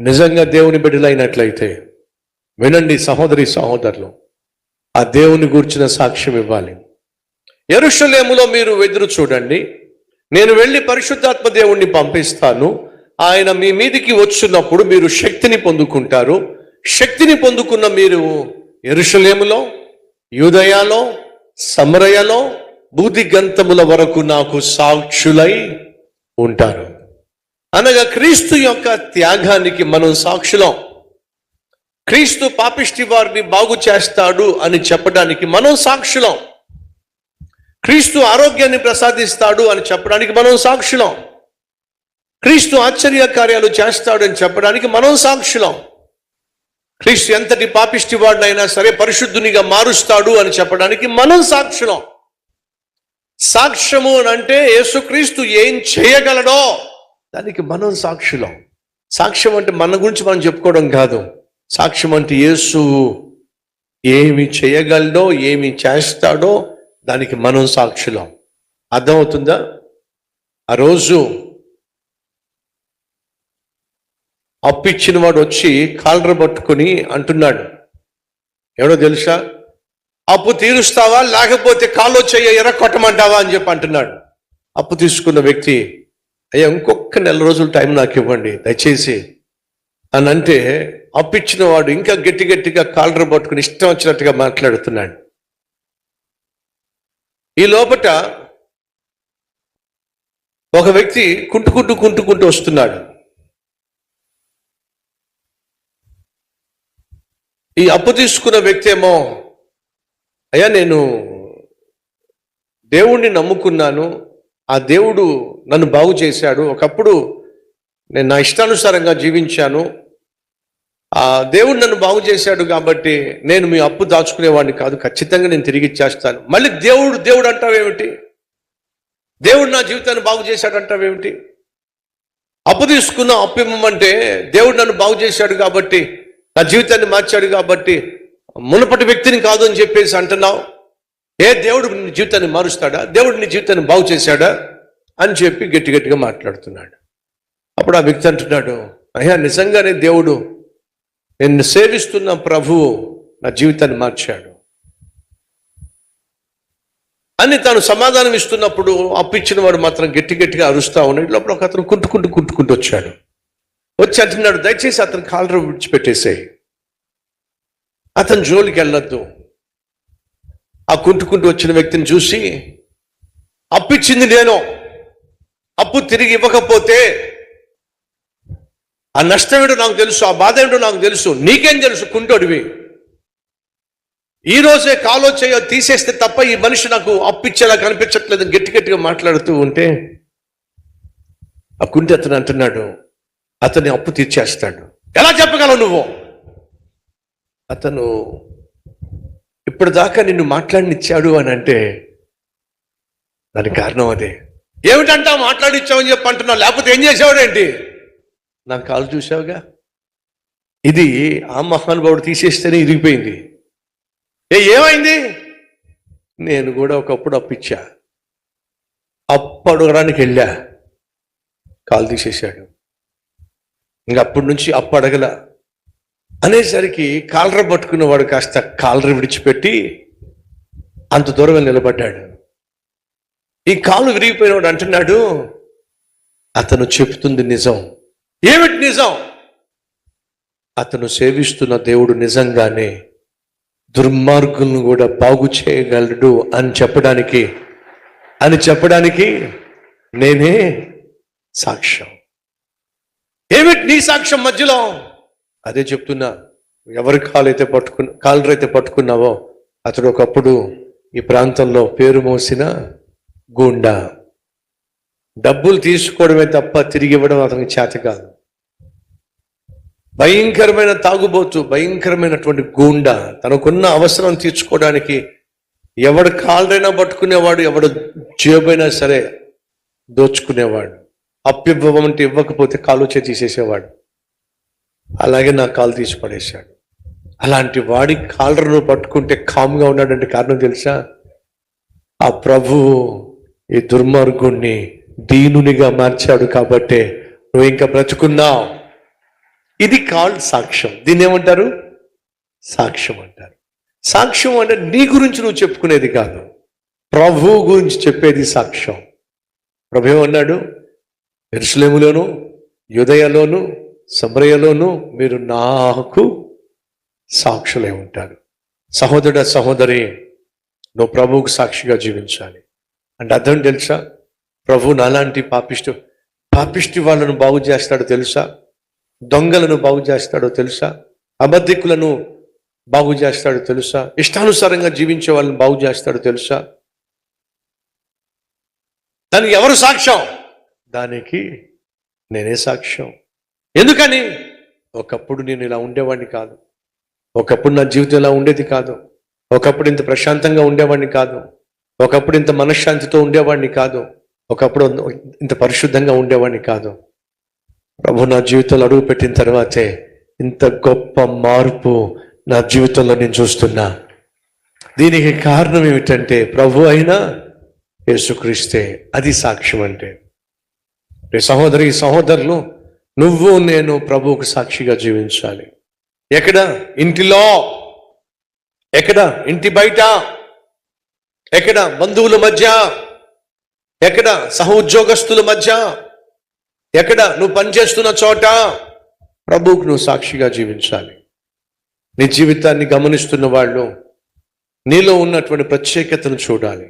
నిజంగా దేవుని బిడ్డలైనట్లయితే వినండి సహోదరి సహోదరులు, ఆ దేవుని గూర్చిన సాక్ష్యం ఇవ్వాలి. యెరూషలేములో మీరు ఎదురు చూడండి, నేను వెళ్ళి పరిశుద్ధాత్మ దేవుణ్ణి పంపిస్తాను. ఆయన మీ మీదికి వచ్చినప్పుడు మీరు శక్తిని పొందుకుంటారు. శక్తిని పొందుకున్న మీరు యెరూషలేములో, యూదయలో, సమరయలో, భూదిగంతముల వరకు నాకు సాక్షులై ఉంటారు. అనగా క్రీస్తు యొక్క త్యాగానికి మనం సాక్షులం. క్రీస్తు పాపిష్టి వారిని బాగు చేస్తాడు అని చెప్పడానికి మనం సాక్షులం. క్రీస్తు ఆరోగ్యాన్ని ప్రసాదిస్తాడు అని చెప్పడానికి మనం సాక్షులం. క్రీస్తు ఆశ్చర్య కార్యాలు చేస్తాడు అని చెప్పడానికి మనం సాక్షులం. క్రీస్తు ఎంతటి పాపిష్టి వాడినైనా సరే పరిశుద్ధునిగా మారుస్తాడు అని చెప్పడానికి మనం సాక్షులం. సాక్ష్యము అంటే యేసుక్రీస్తు ఏం చేయగలడో దానికి మనం సాక్షులం. సాక్ష్యం అంటే మన గురించి మనం చెప్పుకోవడం కాదు. సాక్ష్యం అంటే యేసు ఏమి చేయగలడో, ఏమి చేస్తాడో దానికి మనం సాక్షులం. అర్థమవుతుందా? ఆ రోజు అప్పిచ్చిన వాడు వచ్చి కాలర పట్టుకొని అంటున్నాడు, ఎవడో తెలుసా, అప్పు తీరుస్తావా లేకపోతే కాలో చెయ్య ఎర్రకొట్టమంటావా అని చెప్పి అంటున్నాడు. అప్పు తీసుకున్న వ్యక్తి, అయ్యా ఇంకొక 4 రోజులు టైం నాకు ఇవ్వండి దయచేసి అని అంటే, అప్పిచ్చిన వాడు ఇంకా గట్టిగా కాలర్ పట్టుకుని ఇష్టం వచ్చినట్టుగా మాట్లాడుతున్నాడు. ఈ లోపట ఒక వ్యక్తి కుంటుకుంటూ వస్తున్నాడు. ఈ అప్పు తీసుకున్న వ్యక్తి ఏమో, అయ్యా నేను దేవుణ్ణి నమ్ముకున్నాను, ఆ దేవుడు నన్ను బాగు చేశాడు, ఒకప్పుడు నేను నా ఇష్టానుసారంగా జీవించాను, ఆ దేవుడు నన్ను బాగు చేశాడు కాబట్టి నేను మీ అప్పు దాచుకునేవాడిని కాదు, ఖచ్చితంగా నేను తిరిగి ఇచ్చేస్తాను. మళ్ళీ దేవుడు అంటావేమిటి? దేవుడు నా జీవితాన్ని బాగు చేశాడు అంటావేమిటి? అప్పు తీసుకున్న అప్పు ఇవ్వమంటే దేవుడు నన్ను బాగు చేశాడు కాబట్టి, నా జీవితాన్ని మార్చాడు కాబట్టి మునుపటి వ్యక్తిని కాదు అని చెప్పేసి అంటున్నావు. ఏ దేవుడు నీ జీవితాన్ని మారుస్తాడా? దేవుడు నీ జీవితాన్ని బాగు చేశాడా అని చెప్పి గట్టిగా మాట్లాడుతున్నాడు. అప్పుడు ఆ వ్యక్తి అంటున్నాడు, అయ్యా నిజంగానే దేవుడు, నేను సేవిస్తున్న ప్రభువు నా జీవితాన్ని మార్చాడు అని తాను సమాధానం ఇస్తున్నప్పుడు అప్పిచ్చిన వాడు మాత్రం గట్టిగా అరుస్తా ఉన్నాడు. లోపల ఒక అతను కుంటుకుంటూ వచ్చాడు. వచ్చి అంటున్నాడు, దయచేసి అతను కాలర్ విడిచిపెట్టేసాయి, అతను జోలికి వెళ్ళొద్దు. ఆ కుంటుకుంటూ వచ్చిన వ్యక్తిని చూసి, అప్పిచ్చింది నేను, అప్పు తిరిగి ఇవ్వకపోతే ఆ నష్టం ఏంటో నాకు తెలుసు, ఆ బాధ ఏంటో నాకు తెలుసు, నీకేం తెలుసు కుంటోడివి? ఈ రోజే కాలో చేయో తీసేస్తే తప్ప ఈ మనిషి నాకు అప్పిచ్చేలా కనిపించట్లేదు గట్టిగా మాట్లాడుతూ ఉంటే, ఆ కుంటి అతను అంటున్నాడు, అతన్ని అప్పు తీర్చేస్తాడు. ఎలా చెప్పగలవు నువ్వు? అతను ఇప్పటిదాకా నిన్ను మాట్లాడినిచ్చాడు అని అంటే దానికి కారణం అదే. ఏమిటంటా మాట్లాడిచ్చావని చెప్పి అంటున్నావు, లేకపోతే ఏం చేసావాడేంటి? నా కాలు చూసావుగా, ఇది ఆ మహానుభావుడు తీసేస్తేనే ఇరిగిపోయింది. ఏమైంది? నేను కూడా ఒకప్పుడు అప్పిచ్చా, అప్పు అడగడానికి వెళ్ళా, కాలు తీసేశాడు, ఇంకా అప్పటి నుంచి అప్పు అడగల అనేసరికి కాలర పట్టుకున్నవాడు కాస్త కాలర విడిచిపెట్టి అంత దూరం నిలబడ్డాడు. ఈ కాలు విరిగిపోయినవాడు అంటున్నాడు, అతను చెప్తుంది నిజం. ఏమిటి నిజం? అతను సేవిస్తున్న దేవుడు నిజంగానే దుర్మార్గులను కూడా బాగు చేయగలడు అని చెప్పడానికి నేనే సాక్ష్యం. ఏమిటి నీ సాక్ష్యం మధ్యలో? అదే చెప్తున్నా, ఎవరి కాలరైతే పట్టుకున్నావో అతడు ఒకప్పుడు ఈ ప్రాంతంలో పేరు మోసిన గూండా. డబ్బులు తీసుకోవడమే తప్ప తిరిగి ఇవ్వడం అతనికి చేత కాదు. భయంకరమైన తాగుబోతు, భయంకరమైనటువంటి గూండా. తనకున్న అవసరం తీర్చుకోవడానికి ఎవడు కాలరైనా పట్టుకునేవాడు, ఎవడు జేబైనా సరే దోచుకునేవాడు. అప్పివ్వమంటే ఇవ్వకపోతే కాలు చేతి తీసేసేవాడు. అలాగే నా కాలు తీసి పడేశాడు. అలాంటి వాడి కాలర్ను పట్టుకుంటే కామ్గా ఉన్నాడంటే కారణం తెలుసా? ఆ ప్రభువు ఈ దుర్మార్గుణ్ణి దీనునిగా మార్చాడు కాబట్టే నువ్వు ఇంకా బ్రతుకున్నావు. ఇది కాల్డ్ సాక్ష్యం. దీన్ని ఏమంటారు? సాక్ష్యం అంటారు. సాక్ష్యం అంటే నీ గురించి నువ్వు చెప్పుకునేది కాదు, ప్రభువు గురించి చెప్పేది సాక్ష్యం. ప్రభు ఏమన్నాడు? యెరూషలేములోను, యూదయలోను, సమరయలోను మీరు నాకు సాక్షులై ఉంటారు. సహోదరుడ, సహోదరి, నువ్వు ప్రభువుకు సాక్షిగా జీవించాలి. అంటే అర్థం తెలుసా? ప్రభు నాలాంటి పాపిష్టి వాళ్ళను బాగు చేస్తాడో తెలుసా? దొంగలను బాగు చేస్తాడో తెలుసా? అబద్ధికులను బాగు చేస్తాడో తెలుసా? ఇష్టానుసారంగా జీవించే వాళ్ళని బాగు చేస్తాడో తెలుసా? దానికి ఎవరు సాక్ష్యం? దానికి నేనే సాక్ష్యం. ఎందుకని? ఒకప్పుడు నేను ఇలా ఉండేవాడిని కాదు, ఒకప్పుడు నా జీవితం ఇలా ఉండేది కాదు, ఒకప్పుడు ఇంత ప్రశాంతంగా ఉండేవాడిని కాదు, ఒకప్పుడు ఇంత మనశ్శాంతితో ఉండేవాడిని కాదు, ఒకప్పుడు ఇంత పరిశుద్ధంగా ఉండేవాడిని కాదు. ప్రభు నా జీవితంలో అడుగు పెట్టిన తర్వాతే ఇంత గొప్ప మార్పు నా జీవితంలో నేను చూస్తున్నా. దీనికి కారణం ఏమిటంటే ప్రభు అయినా యేసుక్రీస్తే. అది సాక్ష్యం అంటే. సహోదరి, సహోదరులు, నువ్వు నేను ప్రభువుకు సాక్షిగా జీవించాలి. ఎక్కడ? ఇంటిలో. ఎక్కడ? ఇంటి బయట. ఎక్కడ? బంధువుల మధ్య. ఎక్కడ? సహ ఉద్యోగస్తుల మధ్య. ఎక్కడ? నువ్వు పనిచేస్తున్న చోట. ప్రభువుకు నువ్వు సాక్షిగా జీవించాలి. నీ జీవితాన్ని గమనిస్తున్న వాళ్ళు నీలో ఉన్నటువంటి ప్రత్యేకతను చూడాలి.